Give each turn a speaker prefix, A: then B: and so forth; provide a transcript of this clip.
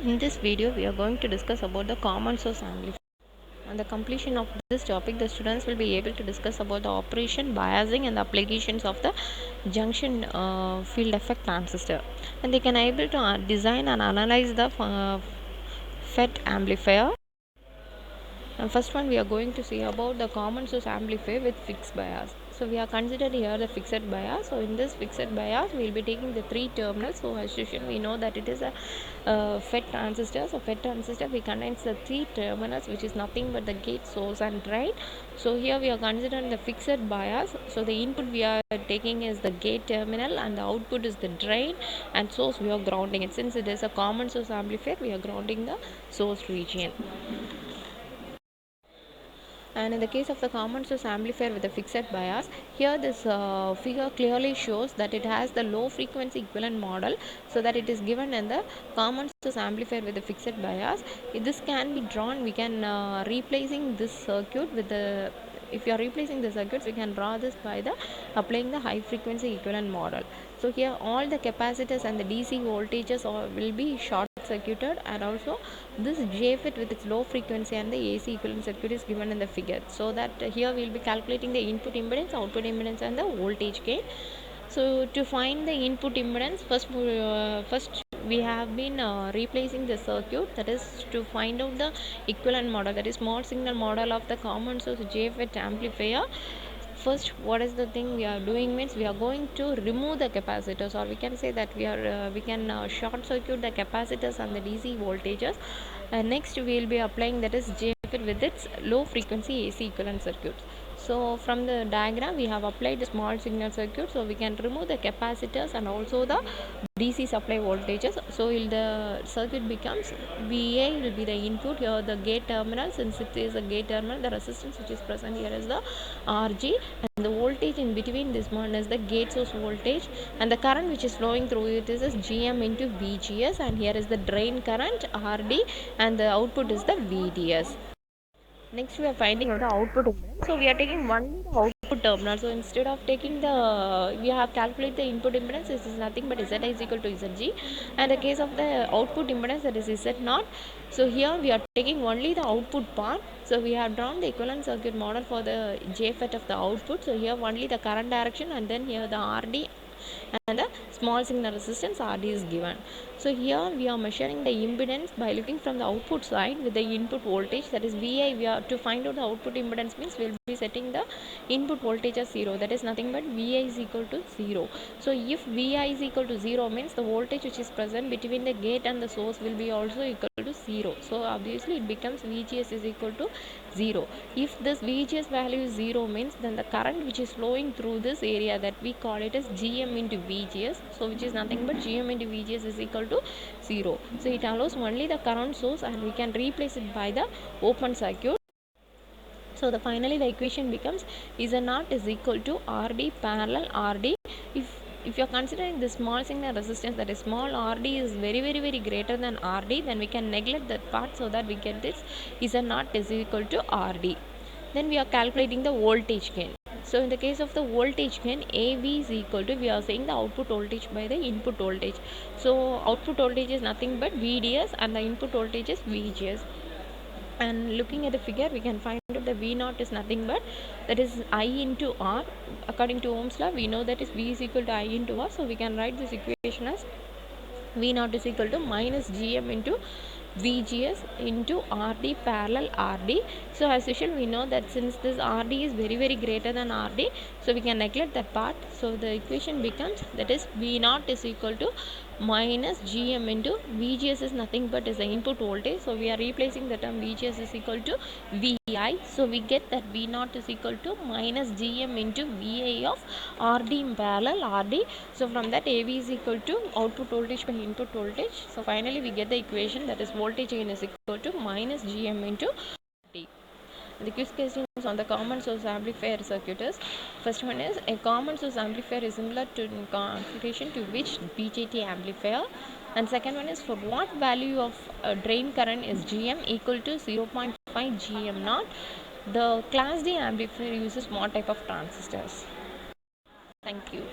A: In this video, we are going to discuss about the common source amplifier. On the completion of this topic, the students will be able to discuss about the operation, biasing, and the applications of the junction field effect transistor. And they can able to design and analyze the FET amplifier. And first one, we are going to see about the common source amplifier with fixed bias. So we are considered here the fixed bias. So in this fixed bias, we will be taking the three terminals. So as usual, we know that it is a FET transistor. So FET transistor, we contains the three terminals, which is nothing but the gate, source, and drain. So here we are considering the fixed bias. So the input we are taking is the gate terminal, and the output is the drain, and source we are grounding it. Since it is a common source amplifier, we are grounding the source region. And in the case of the common source amplifier with a fixed bias, here this figure clearly shows that it has the low frequency equivalent model, so that it is given in the common source amplifier with a fixed bias. This can be drawn, we can replacing this circuit with the, if you are replacing the circuits, we can draw this by the applying the high frequency equivalent model. So here all the capacitors and the DC voltages will be short circuited, and also this JFET with its low frequency and the AC equivalent circuit is given in the figure. So that here we will be calculating the input impedance, output impedance, and the voltage gain. So to find the input impedance, first we have been replacing the circuit, that is to find out the equivalent model, that is small signal model of the common source JFET amplifier. First, what is the thing we are doing means we are going to remove the capacitors, or we can say that we can short circuit the capacitors and the DC voltages. Next we will be applying, that is JFET with its low frequency AC equivalent circuits. So from the diagram we have applied the small signal circuit, so we can remove the capacitors and also the DC supply voltages. So the circuit becomes VA will be the input, here the gate terminal, since it is a gate terminal, the resistance which is present here is the RG, and the voltage in between this one is the gate source voltage, and the current which is flowing through it is GM into VGS, and here is the drain current RD, and the output is the VDS. Next we are finding out the output impedance. So we are taking only the output terminal. So instead of taking the, we have calculated the input impedance, this is nothing but Zi is equal to Zg. And the case of the output impedance, that is Z naught. So here we are taking only the output part. So we have drawn the equivalent circuit model for the JFET of the output. So here only the current direction, and then here the RD and the small signal resistance RD is given. So here we are measuring the impedance by looking from the output side with the input voltage, that is Vi. We are to find out the output impedance means we will be setting the input voltage as 0, that is nothing but Vi is equal to 0. So if Vi is equal to 0 means the voltage which is present between the gate and the source will be also equal to 0. So obviously it becomes VGS is equal to 0. If this VGS value is 0 means then the current which is flowing through this area, that we call it as GM into VGS, so which is nothing but GM into VGS is equal to 0. So it allows only the current source, and we can replace it by the open circuit. So the finally the equation becomes Z0 is equal to RD parallel RD. If you are considering the small signal resistance, that is small RD is very greater than RD, then we can neglect that part, so that we get this Z0 is equal to RD. Then we are calculating the voltage gain. So in the case of the voltage gain, AV is equal to, we are saying the output voltage by the input voltage. So output voltage is nothing but VDS, and the input voltage is VGS. And looking at the figure, we can find out the V0 is nothing but, that is I into R. According to Ohm's law, we know that is V is equal to I into R. So we can write this equation as V0 is equal to minus GM into VGS into RD parallel RD. So as usual, we know that since this RD is very greater than RD, so we can neglect that part. So the equation becomes, that is V0 is equal to minus GM into VGS is nothing but is the input voltage. So we are replacing the term VGS is equal to VI. So we get that V0 is equal to minus GM into VI of RD in parallel RD. So from that, AV is equal to output voltage by input voltage. So finally we get the equation, that is voltage gain is equal to minus GM into RD. The quiz questions on the common source amplifier circuit is, first one is, a common source amplifier is similar to configuration to which BJT amplifier, and second one is, for what value of drain current is GM equal to 0.5 GM naught. The class D amplifier uses what type of transistors? Thank you.